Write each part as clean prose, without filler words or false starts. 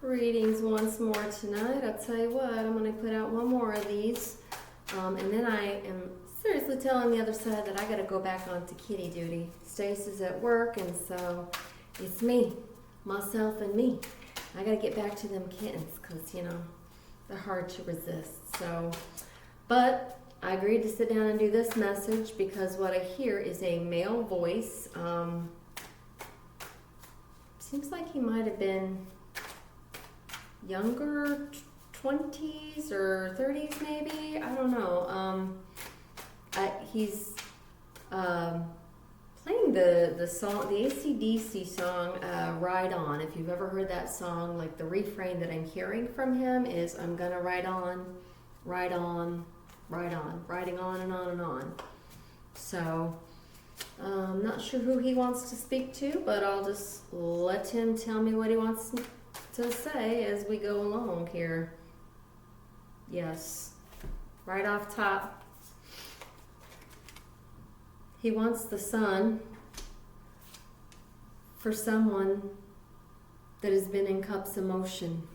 readings once more tonight. I'll tell you what, I'm going to put out one more of these. And then I am seriously telling the other side that I got to go back on to kitty duty. Stace is at work, and so it's me, myself, and me. I got to get back to them kittens because, you know, they're hard to resist. So, but I agreed to sit down and do this message because what I hear is a male voice. Seems like he might have been younger, 20s or 30s maybe. I don't know. He's playing the song, the AC/DC song, Ride On. If you've ever heard that song, like the refrain that I'm hearing from him is, I'm gonna ride on, ride on, ride on, riding on and on and on. So, I'm not sure who he wants to speak to, but I'll just let him tell me what he wants to say as we go along here. Yes, right off top. He wants the sun for someone that has been in cups of motion.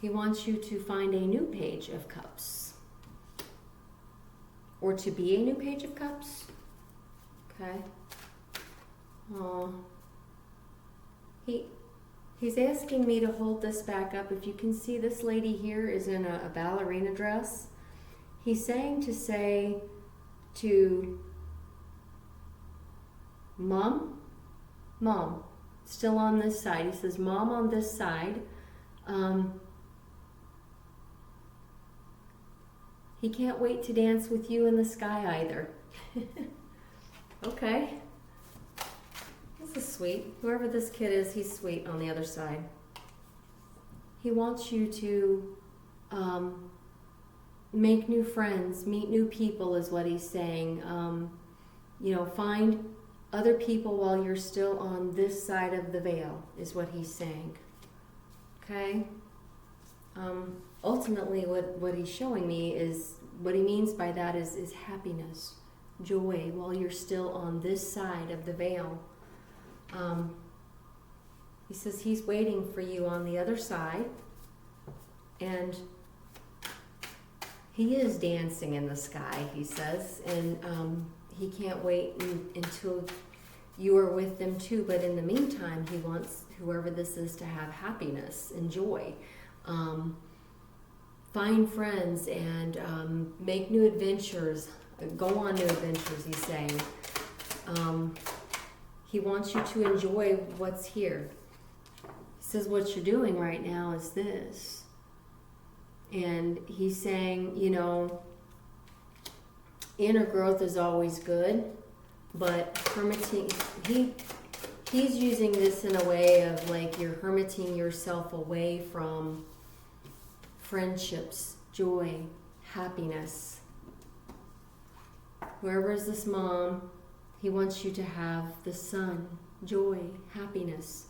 He wants you to find a new page of cups. Or to be a new page of cups. Okay. Oh. He's asking me to hold this back up. If you can see, this lady here is in a ballerina dress. He's saying to say to Mom, still on this side. He says, Mom on this side. He can't wait to dance with you in the sky either. Okay. This is sweet. Whoever this kid is, he's sweet on the other side. He wants you to make new friends, meet new people is what he's saying. You know, find other people while you're still on this side of the veil is what he's saying. Okay? Ultimately, what he's showing me is, what he means by that is happiness, joy, while you're still on this side of the veil. He says he's waiting for you on the other side, and he is dancing in the sky, he says, and he can't wait until you are with them too, but in the meantime, he wants whoever this is to have happiness and joy. Find friends and make new adventures. Go on new adventures, he's saying. He wants you to enjoy what's here. He says what you're doing right now is this. And he's saying, you know, inner growth is always good, but hermiting, he's using this in a way of like you're hermiting yourself away from friendships, joy, happiness. Whoever is this mom, he wants you to have the sun, joy, happiness.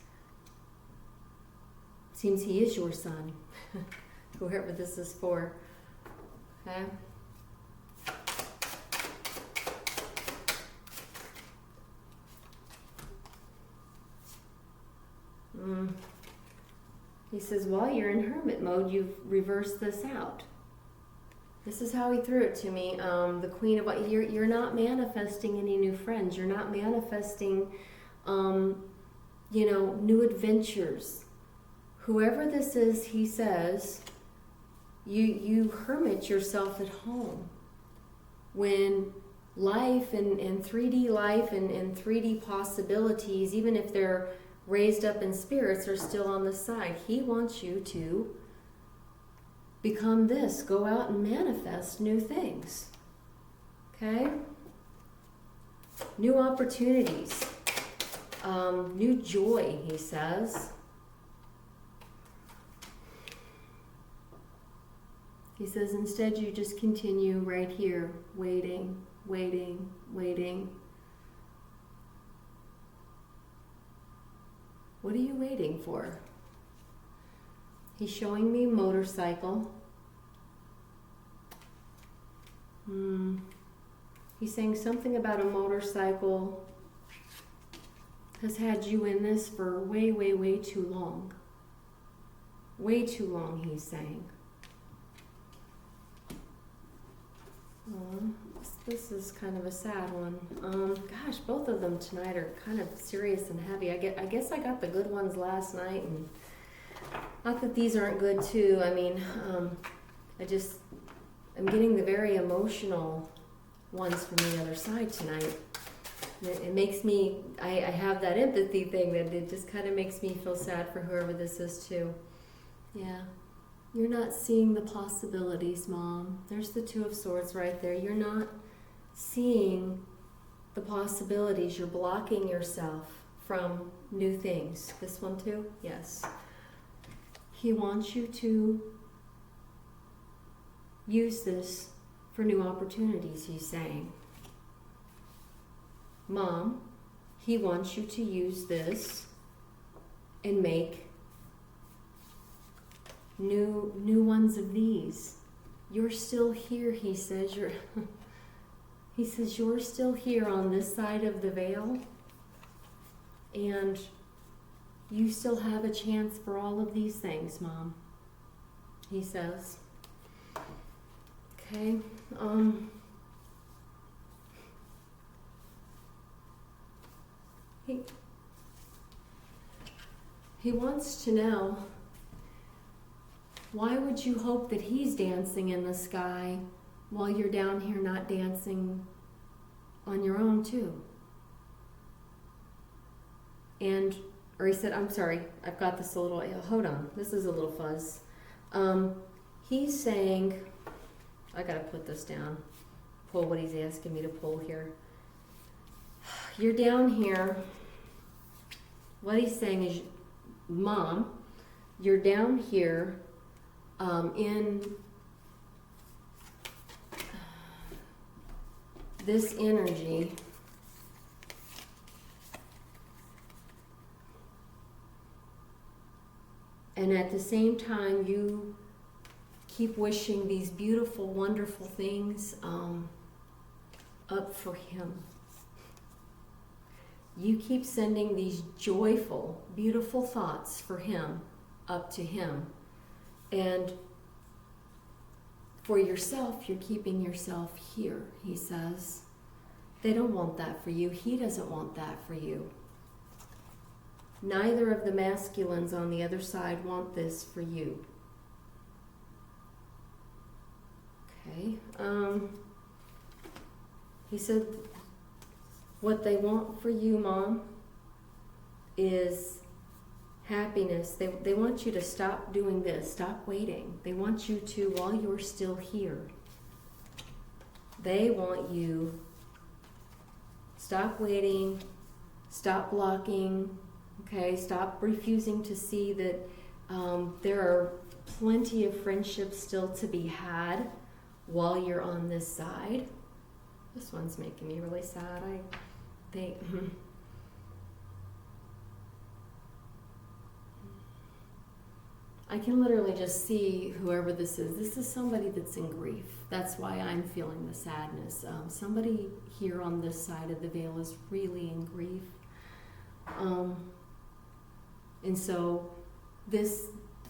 Seems he is your son, whoever this is for. Okay? He says, while you're in hermit mode, you've reversed this out. This is how he threw it to me. The Queen of, you're not manifesting any new friends. You're not manifesting, you know, new adventures. Whoever this is, he says, you hermit yourself at home. When life and 3D life and 3D possibilities, even if they're raised up in spirits, are still on the side. He wants you to become this. Go out and manifest new things. Okay? New opportunities. New joy, he says. He says instead you just continue right here, waiting, waiting, waiting. What are you waiting for? He's showing me motorcycle. He's saying something about a motorcycle has had you in this for way, way, way too long. Way too long, he's saying. This is kind of a sad one. Gosh, both of them tonight are kind of serious and heavy. I guess I got the good ones last night, and not that these aren't good too. I mean, I'm getting the very emotional ones from the other side tonight. It makes me, I have that empathy thing that it just kind of makes me feel sad for whoever this is too. Yeah. You're not seeing the possibilities, Mom. There's the Two of Swords right there. You're not seeing the possibilities. You're blocking yourself from new things. This one too? Yes. He wants you to use this for new opportunities, he's saying. Mom, he wants you to use this and make new ones of these. You're still here, he says. He says you're still here on this side of the veil, and you still have a chance for all of these things, Mom, he says. Okay. He wants to know, why would you hope that he's dancing in the sky while you're down here not dancing on your own too? Or he said, I'm sorry, I've got this a little, hold on, this is a little fuzz. He's saying, I gotta put this down, pull what he's asking me to pull here. You're down here. What he's saying is, Mom, you're down here in this energy. And at the same time, you keep wishing these beautiful, wonderful things up for him. You keep sending these joyful, beautiful thoughts for him up to him. And for yourself, you're keeping yourself here, he says. They don't want that for you. He doesn't want that for you. Neither of the masculines on the other side want this for you. Okay. He said, what they want for you, Mom, is happiness. They want you to stop doing this, stop waiting. They want you to, while you're still here, they want you, stop waiting, stop blocking, okay? Stop refusing to see that there are plenty of friendships still to be had while you're on this side. This one's making me really sad. I can literally just see whoever this is. This is somebody that's in grief. That's why I'm feeling the sadness. Somebody here on this side of the veil is really in grief. And so this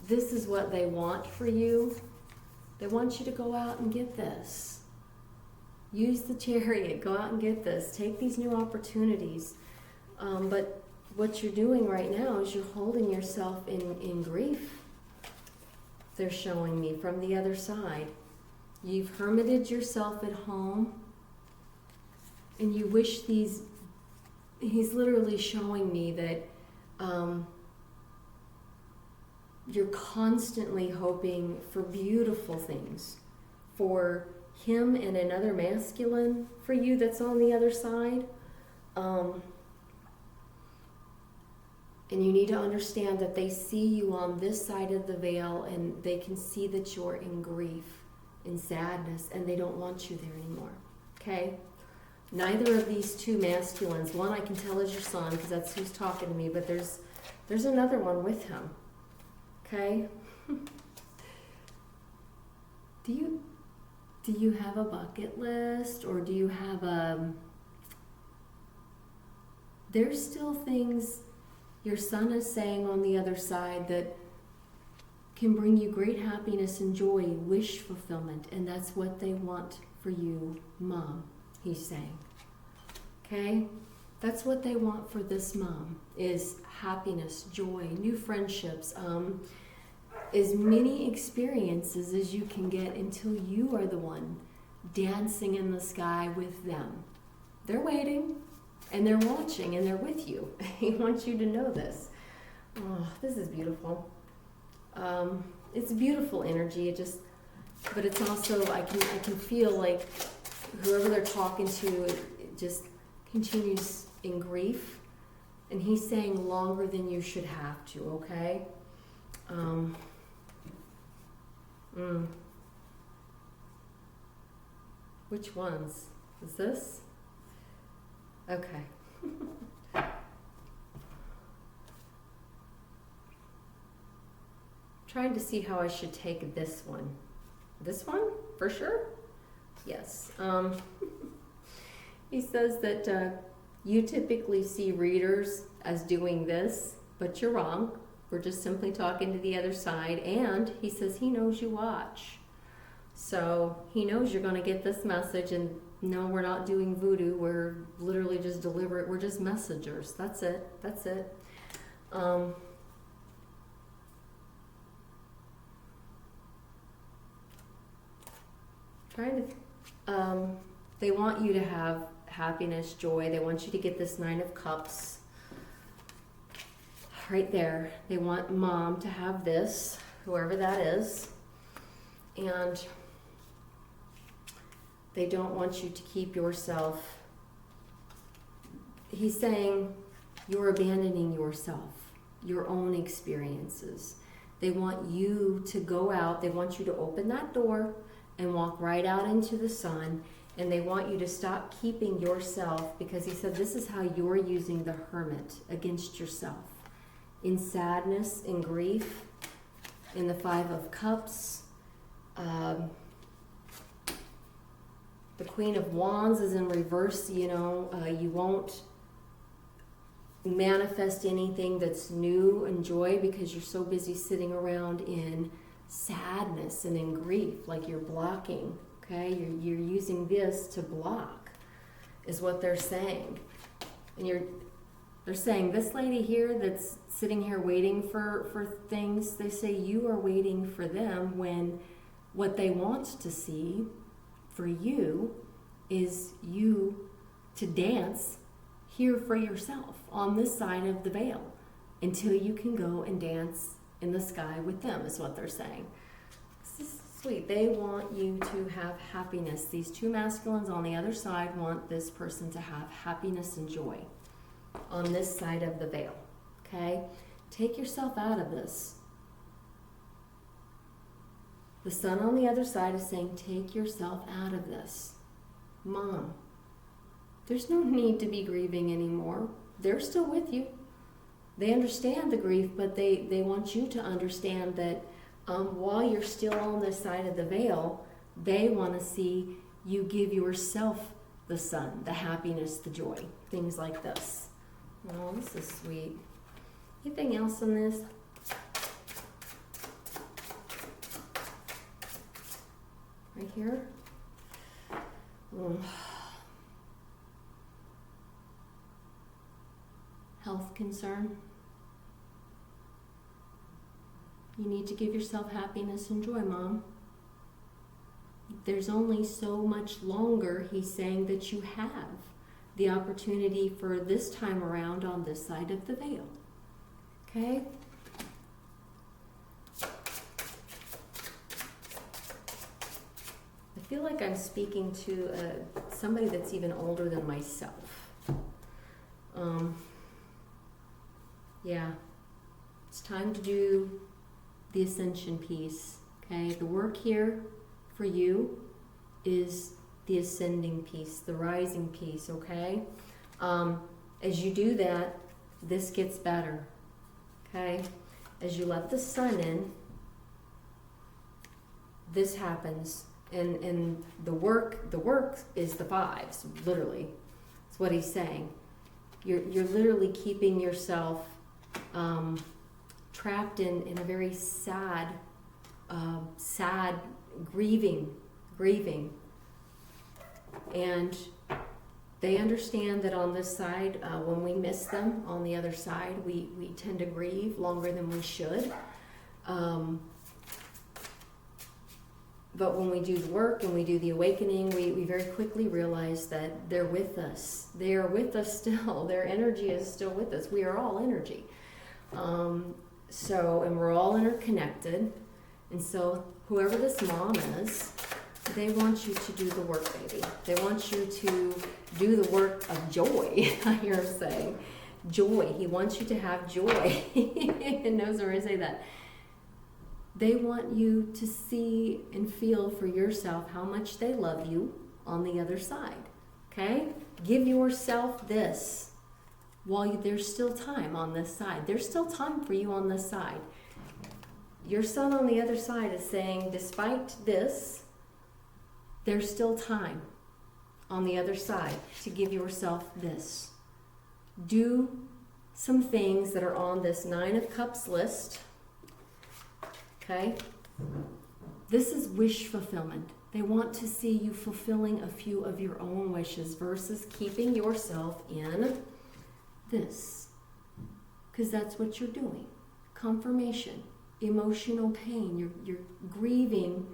is what they want for you. They want you to go out and get this. Use the chariot, go out and get this. Take these new opportunities. But what you're doing right now is you're holding yourself in grief. They're showing me from the other side. You've hermited yourself at home, and you wish these, he's literally showing me that you're constantly hoping for beautiful things, for him and another masculine for you that's on the other side. And you need to understand that they see you on this side of the veil, and they can see that you're in grief, in sadness, and they don't want you there anymore. Okay? Neither of these two masculines, one I can tell is your son, because that's who's talking to me, but there's another one with him. Okay? Do you have a bucket list, or do you have there's still things your son is saying on the other side that can bring you great happiness and joy, wish fulfillment, and that's what they want for you, Mom, he's saying. Okay? That's what they want for this mom, is happiness, joy, new friendships, as many experiences as you can get until you are the one dancing in the sky with them. They're waiting, and they're watching, and they're with you. He wants you to know this. Oh, this is beautiful. It's beautiful energy. But it's also, I can feel like whoever they're talking to, it just continues in grief, and he's saying longer than you should have to. Okay. Which ones is this? Okay. Trying to see how I should take this one. This one, for sure? Yes. He says that you typically see readers as doing this, but you're wrong. We're just simply talking to the other side, and he says he knows you watch. So he knows you're going to get this message, and no, we're not doing voodoo. We're literally just deliberate. We're just messengers. That's it. That's it. They want you to have happiness, joy. They want you to get this 9 of Cups right there. They want Mom to have this, whoever that is. And they don't want you to keep yourself. He's saying you're abandoning yourself, your own experiences. They want you to go out. They want you to open that door and walk right out into the sun. And they want you to stop keeping yourself, because he said this is how you're using the hermit against yourself. In sadness, in grief, in the 5 of Cups. The Queen of Wands is in reverse. You won't manifest anything that's new and joy because you're so busy sitting around in sadness and in grief, like you're blocking. Okay, you're using this to block, is what they're saying. And they're saying this lady here that's sitting here waiting for things, they say you are waiting for them, when what they want to see for you is you to dance here for yourself on this side of the veil until you can go and dance in the sky with them, is what they're saying. This is sweet. They want you to have happiness. These 2 masculines on the other side want this person to have happiness and joy on this side of the veil. Okay? Take yourself out of this. The Sun on the other side is saying, take yourself out of this. Mom, there's no need to be grieving anymore. They're still with you. They understand the grief, but they want you to understand that while you're still on this side of the veil, they want to see you give yourself the sun, the happiness, the joy, things like this. Oh, this is sweet. Anything else on this? Right here? Health concern. You need to give yourself happiness and joy, Mom. There's only so much longer, he's saying, that you have the opportunity for this time around on this side of the veil. Okay? I feel like I'm speaking to somebody that's even older than myself. Yeah. It's time to do the Ascension piece. Okay? The work here for you is the ascending piece, the rising piece, okay? As you do that, this gets better, okay? As you let the sun in, this happens, and the work is the 5s, literally. That's what he's saying. You're literally keeping yourself trapped in a very sad, grieving. And they understand that on this side, when we miss them, on the other side, we tend to grieve longer than we should. But when we do the work and we do the awakening, we very quickly realize that they're with us. They are with us still. Their energy is still with us. We are all energy. And we're all interconnected. And so whoever this mom is, they want you to do the work, baby. They want you to do the work of joy, I hear him say. Joy. He wants you to have joy. He knows where I say that. They want you to see and feel for yourself how much they love you on the other side. Okay? Give yourself this while there's still time on this side. There's still time for you on this side. Your son on the other side is saying, despite this, there's still time on the other side to give yourself this. Do some things that are on this 9 of Cups list. Okay? This is wish fulfillment. They want to see you fulfilling a few of your own wishes versus keeping yourself in this. Because that's what you're doing. Confirmation. Emotional pain. You're grieving.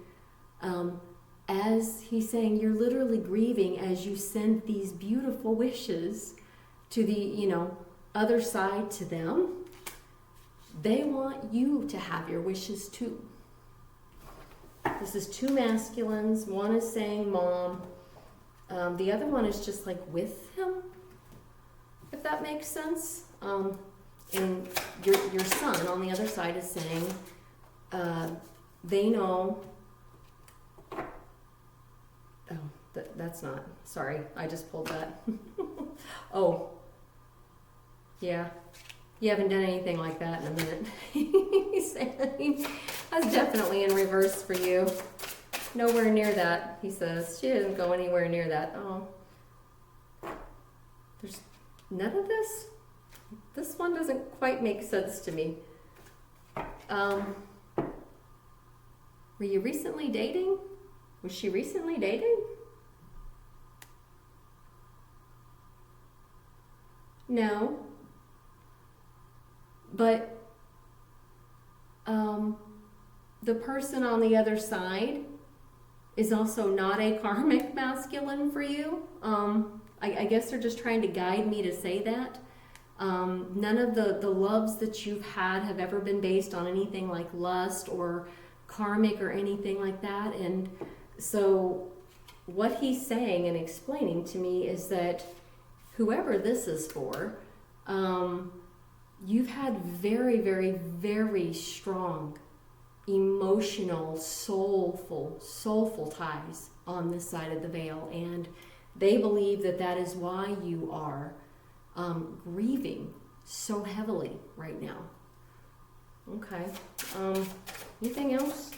As he's saying, you're literally grieving as you send these beautiful wishes to the, other side to them. They want you to have your wishes too. This is 2 masculines. One is saying mom. The other one is just like with him, if that makes sense. And your son on the other side is saying they know. Oh, that's not. Sorry, I just pulled that. Oh, yeah. You haven't done anything like that in a minute. He's saying, that's definitely in reverse for you. Nowhere near that, he says. She doesn't go anywhere near that. Oh. There's none of this? This one doesn't quite make sense to me. Were you recently dating? Was she recently dating? No. But the person on the other side is also not a karmic masculine for you. I guess they're just trying to guide me to say that. None of the loves that you've had have ever been based on anything like lust or karmic or anything like that. And so what he's saying and explaining to me is that whoever this is for, you've had very, very, very strong, emotional, soulful ties on this side of the veil. And they believe that is why you are grieving so heavily right now. Okay. Anything else?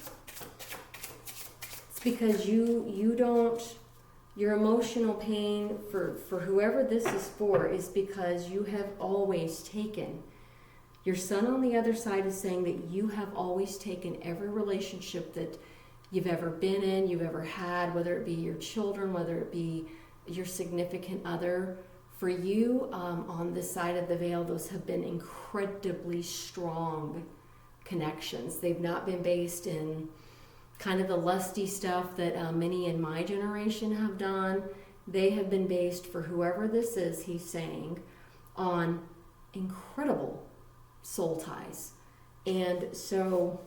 It's because you don't, your emotional pain for whoever this is for is because you have always taken. Your son on the other side is saying that you have always taken every relationship that you've ever been in, you've ever had, whether it be your children, whether it be your significant other. For you, on this side of the veil, those have been incredibly strong connections. They've not been based in kind of the lusty stuff that many in my generation have done. They have been based, for whoever this is, he's saying, on incredible soul ties. And so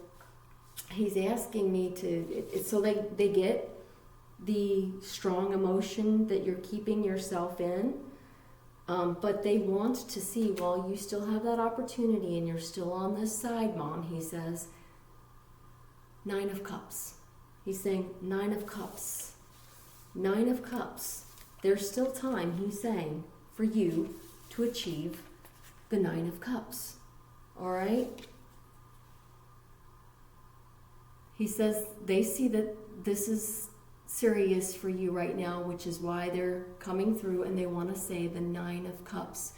he's asking me so they get the strong emotion that you're keeping yourself in, but they want to see, while you still have that opportunity and you're still on this side, Mom, he says, 9 of Cups. He's saying 9 of Cups. 9 of Cups. There's still time, he's saying, for you to achieve the 9 of Cups. All right? He says they see that this is serious for you right now, which is why they're coming through, and they want to say the 9 of Cups.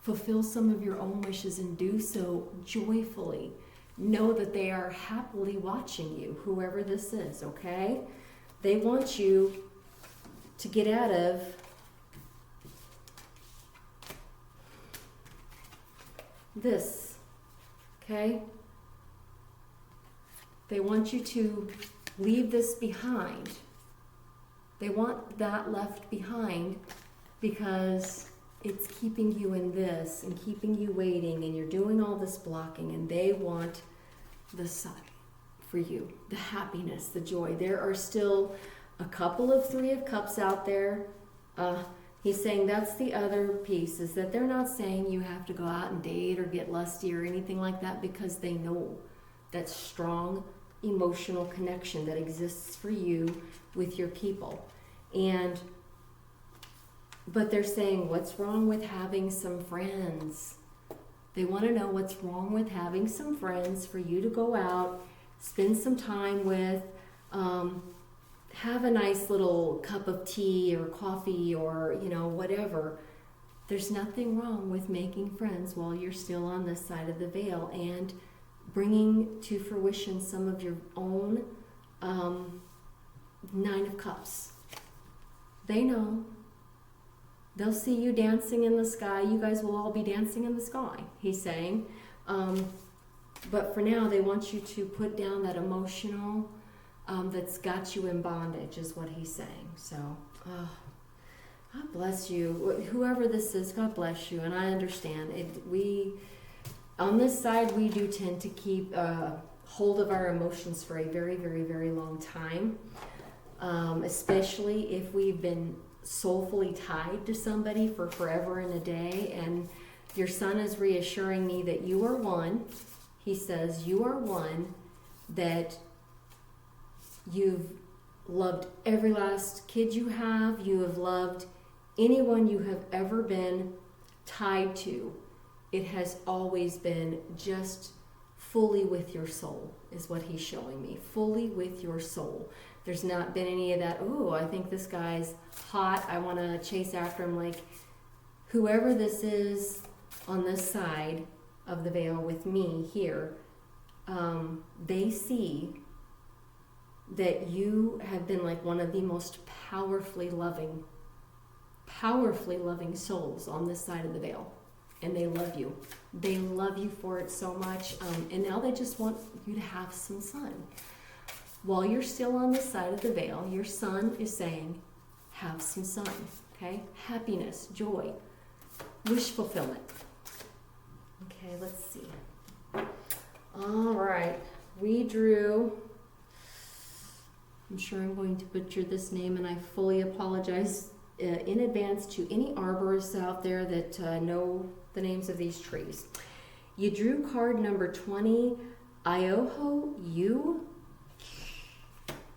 fulfill some of your own wishes and do so joyfully. Know that they are happily watching you, whoever this is, okay? They want you to get out of this, okay? They want you to leave this behind. They want that left behind because it's keeping you in this and keeping you waiting, and you're doing all this blocking, and they want the sun for you, the happiness, the joy. There are still a couple of Three of Cups out there. He's saying that's the other piece, is that they're not saying you have to go out and date or get lusty or anything like that, because they know that strong emotional connection that exists for you with your people. But they're saying, what's wrong with having some friends? They want to know what's wrong with having some friends for you to go out, spend some time with, have a nice little cup of tea or coffee or, whatever. There's nothing wrong with making friends while you're still on this side of the veil and bringing to fruition some of your own Nine of Cups. They know. They'll see you dancing in the sky. You guys will all be dancing in the sky, he's saying. But for now, they want you to put down that emotional that's got you in bondage, is what he's saying. So, God bless you. Whoever this is, God bless you. And I understand. On this side, we do tend to keep hold of our emotions for a very, very, very long time. Especially if we've been soulfully tied to somebody for forever and a day. And your son is reassuring me that you are one. He says you are one, that you've loved every last kid you have. You have loved anyone you have ever been tied to. It has always been just fully with your soul, is what he's showing me. Fully with your soul. There's not been any of that, oh, I think this guy's hot, I want to chase after him. Like, whoever this is on this side of the veil with me here, they see that you have been like one of the most powerfully loving souls on this side of the veil. And they love you. They love you for it so much. And now they just want you to have some sun. While you're still on this side of the veil, your son is saying, have some sun, okay? Happiness, joy, wish fulfillment. Okay, let's see. All right, we drew, I'm sure I'm going to butcher this name, and I fully apologize in advance to any arborists out there that know the names of these trees. You drew card number 20, Ioho U.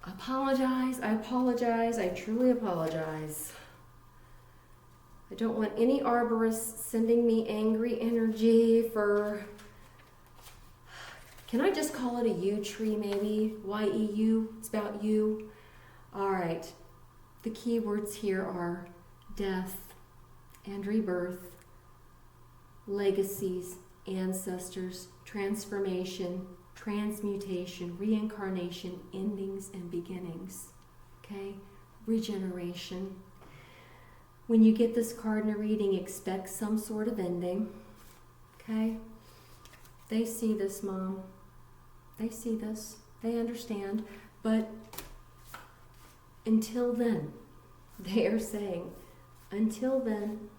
I apologize, I truly apologize. I don't want any arborists sending me angry energy for, can I just call it a yew tree maybe? Y-E-U, it's about you. All right, the key words here are death and rebirth, legacies, ancestors, transformation, transmutation, reincarnation, endings and beginnings, okay? Regeneration. When you get this card in a reading, expect some sort of ending, okay? They see this, Mom. They see this. They understand. But until then, they are saying, until then,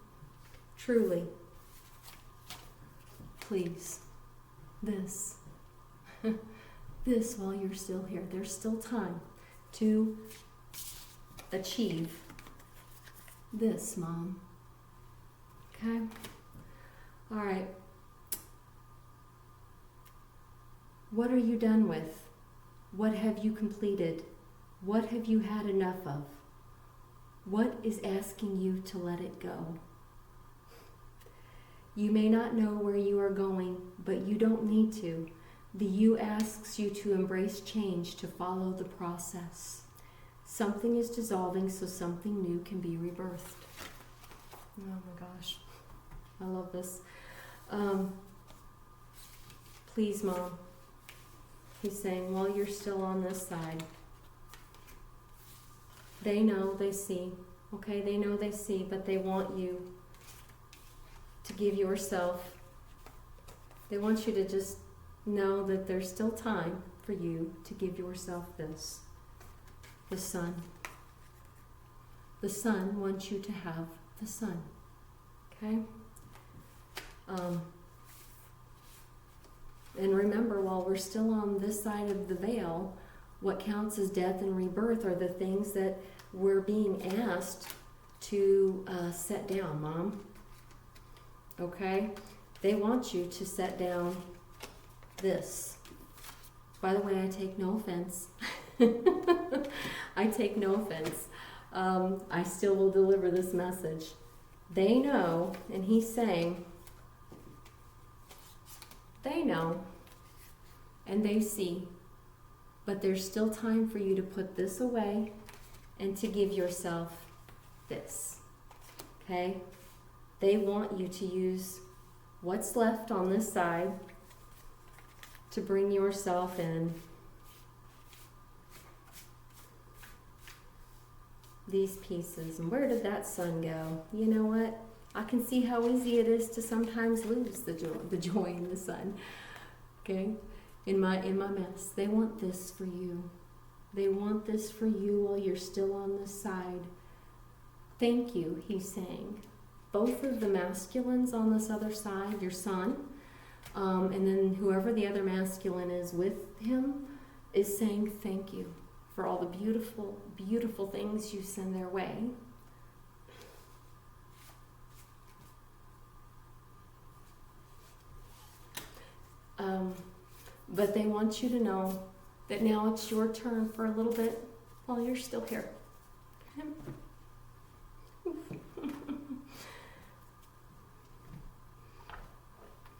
truly, please, this while you're still here. There's still time to achieve this, Mom. Okay? All right. What are you done with? What have you completed? What have you had enough of? What is asking you to let it go? You may not know where you are going, but you don't need to. The you asks you to embrace change, to follow the process. Something is dissolving so something new can be rebirthed. Oh my gosh. I love this. Please, Mom. He's saying, while you're still on this side, they know, they see. Okay, they know, they see, but they want you to give yourself, they want you to just know that there's still time for you to give yourself this. The sun. The sun wants you to have the sun. Okay? And remember, while we're still on this side of the veil, what counts as death and rebirth are the things that we're being asked to set down, Mom. Okay? They want you to set down this. By the way, I take no offense. I take no offense. I still will deliver this message. They know, and he's saying, they know, and they see, but there's still time for you to put this away and to give yourself this. Okay? They want you to use what's left on this side to bring yourself in. These pieces. And where did that sun go? You know what? I can see how easy it is to sometimes lose the joy in the sun. Okay? In my mess. They want this for you. They want this for you while you're still on this side. Thank you, he's saying. Both of the masculines on this other side, your son, and then whoever the other masculine is with him, is saying thank you for all the beautiful, beautiful things you send their way. But they want you to know that now it's your turn for a little bit while you're still here.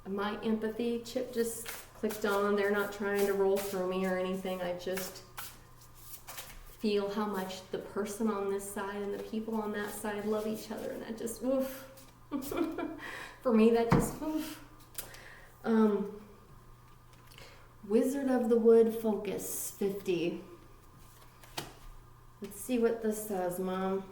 My empathy chip just clicked on. They're not trying to roll through me or anything. I just feel how much the person on this side and the people on that side love each other. And that just, woof. For me, that just, woof. Wizard of the Wood Focus 50. Let's see what this says, Mom.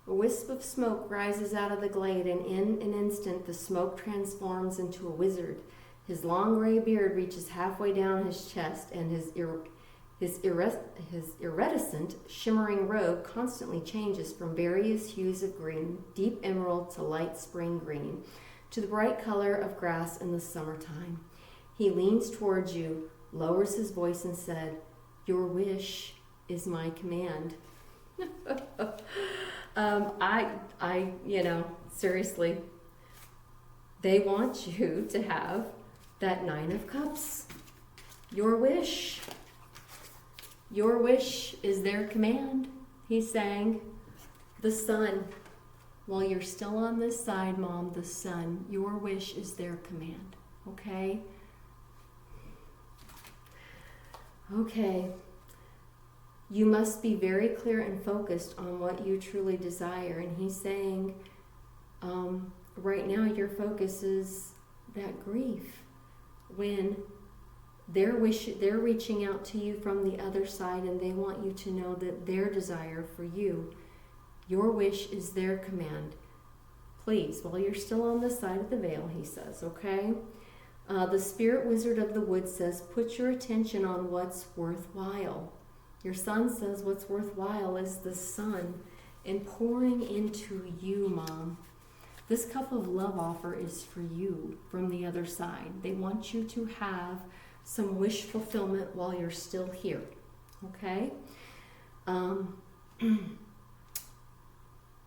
A wisp of smoke rises out of the glade, and in an instant the smoke transforms into a wizard. His long gray beard reaches halfway down his chest, and his iridescent, shimmering robe constantly changes from various hues of green, deep emerald to light spring green, to the bright color of grass in the summertime. He leans towards you, lowers his voice, and said, "Your wish is my command." Seriously, they want you to have that 9 of Cups. Your wish is their command, he's saying. The sun, while you're still on this side, Mom, the sun, your wish is their command, okay? Okay. You must be very clear and focused on what you truly desire. And he's saying, right now your focus is that grief. When they're reaching out to you from the other side, and they want you to know that their desire for you, your wish is their command. Please, while you're still on the side of the veil, he says, okay? The spirit wizard of the wood says, put your attention on what's worthwhile. Your son says what's worthwhile is the sun and pouring into you, Mom. This cup of love offer is for you from the other side. They want you to have some wish fulfillment while you're still here, okay?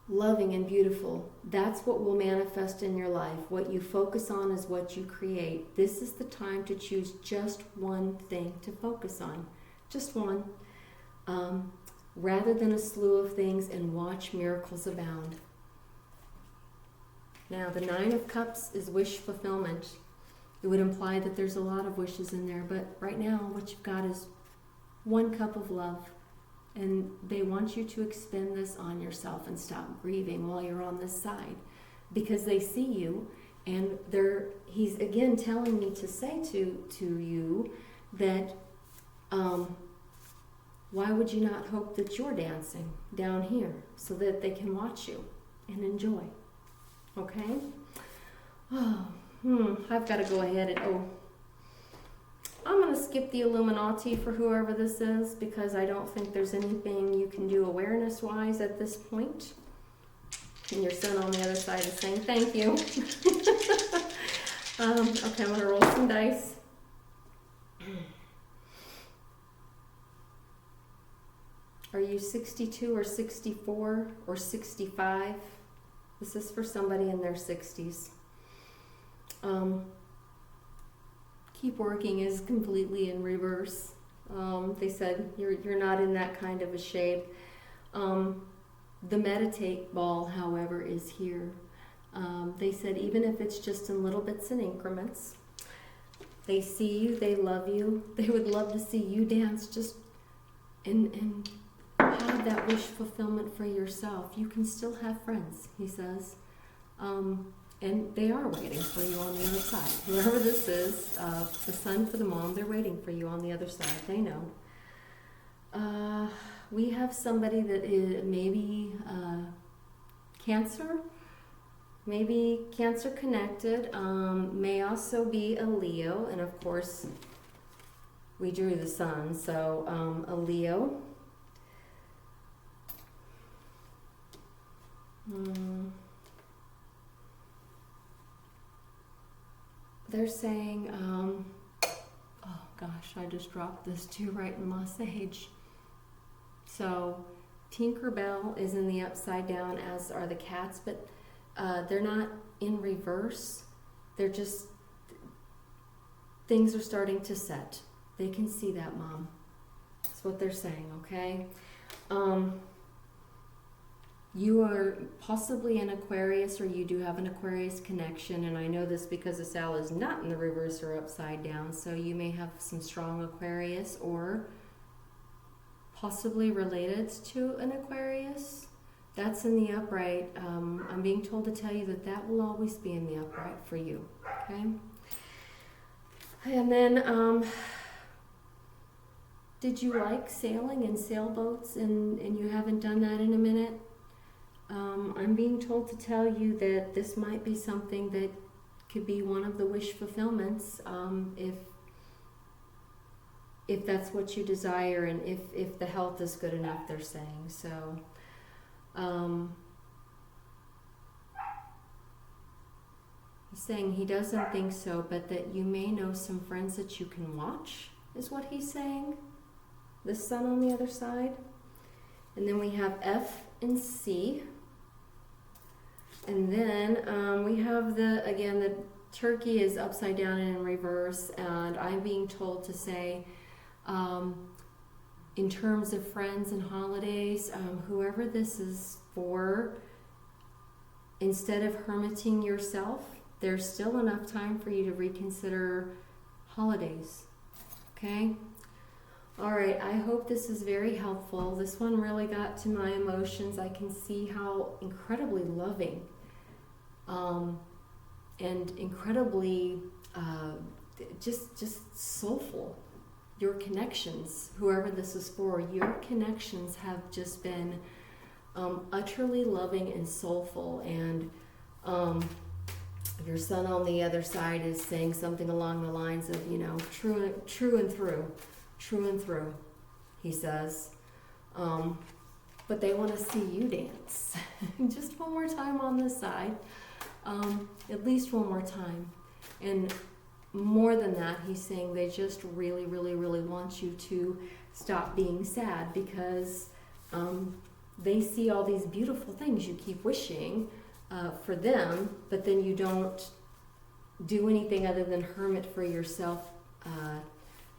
Loving and beautiful, that's what will manifest in your life. What you focus on is what you create. This is the time to choose just one thing to focus on, just one. Rather than a slew of things, and watch miracles abound. Now, the 9 of Cups is wish fulfillment. It would imply that there's a lot of wishes in there, but right now what you've got is one cup of love. And they want you to expend this on yourself and stop grieving while you're on this side, because they see you, and he's again telling me to say to you that why would you not hope that you're dancing down here so that they can watch you and enjoy? Okay? I've got to go ahead and I'm going to skip the Illuminati for whoever this is, because I don't think there's anything you can do awareness-wise at this point. And your son on the other side is saying thank you. Okay, I'm going to roll some dice. Are you 62 or 64 or 65? This is for somebody in their 60s. Keep working is completely in reverse. They said you're not in that kind of a shape. The meditate ball, however, is here. They said even if it's just in little bits and increments, they see you, they love you, they would love to see you dance just and have that wish fulfillment for yourself. You can still have friends, he says. And they are waiting for you on the other side. Whoever this is, the son for the mom, they're waiting for you on the other side. They know. We have somebody that is maybe Cancer, maybe Cancer connected, may also be a Leo, and of course we drew the sun, so a Leo. They're saying, oh gosh, I just dropped this too right in my sage. So Tinkerbell is in the upside down, as are the cats, but they're not in reverse. They're just, things are starting to set. They can see that, Mom. That's what they're saying, okay? You are possibly an Aquarius, or you do have an Aquarius connection, and I know this because the Sal is not in the reverse or upside down, so you may have some strong Aquarius, or possibly related to an Aquarius. That's in the upright. I'm being told to tell you that that will always be in the upright for you, okay? And then, did you like sailing and sailboats, and you haven't done that in a minute? I'm being told to tell you that this might be something that could be one of the wish fulfillments, if that's what you desire, and if the health is good enough, they're saying. So, he's saying he doesn't think so, but that you may know some friends that you can watch, is what he's saying. The sun on the other side. And then we have F and C. And then we have the turkey is upside down and in reverse, and I'm being told to say, in terms of friends and holidays, whoever this is for, instead of hermiting yourself, there's still enough time for you to reconsider holidays, okay? All right, I hope this is very helpful. This one really got to my emotions. I can see how incredibly loving and incredibly just soulful your connections, whoever this is for, your connections have just been utterly loving and soulful. And your son on the other side is saying something along the lines of, true and through, he says. But they want to see you dance. Just one more time on this side. At least one more time. And more than that, he's saying they just really, really, really want you to stop being sad, because they see all these beautiful things you keep wishing for them, but then you don't do anything other than hermit for yourself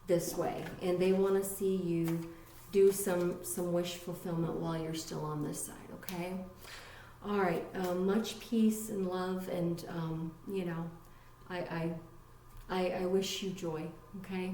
this way. And they want to see you do some wish fulfillment while you're still on this side, okay? All right, much peace and love, and I wish you joy, okay?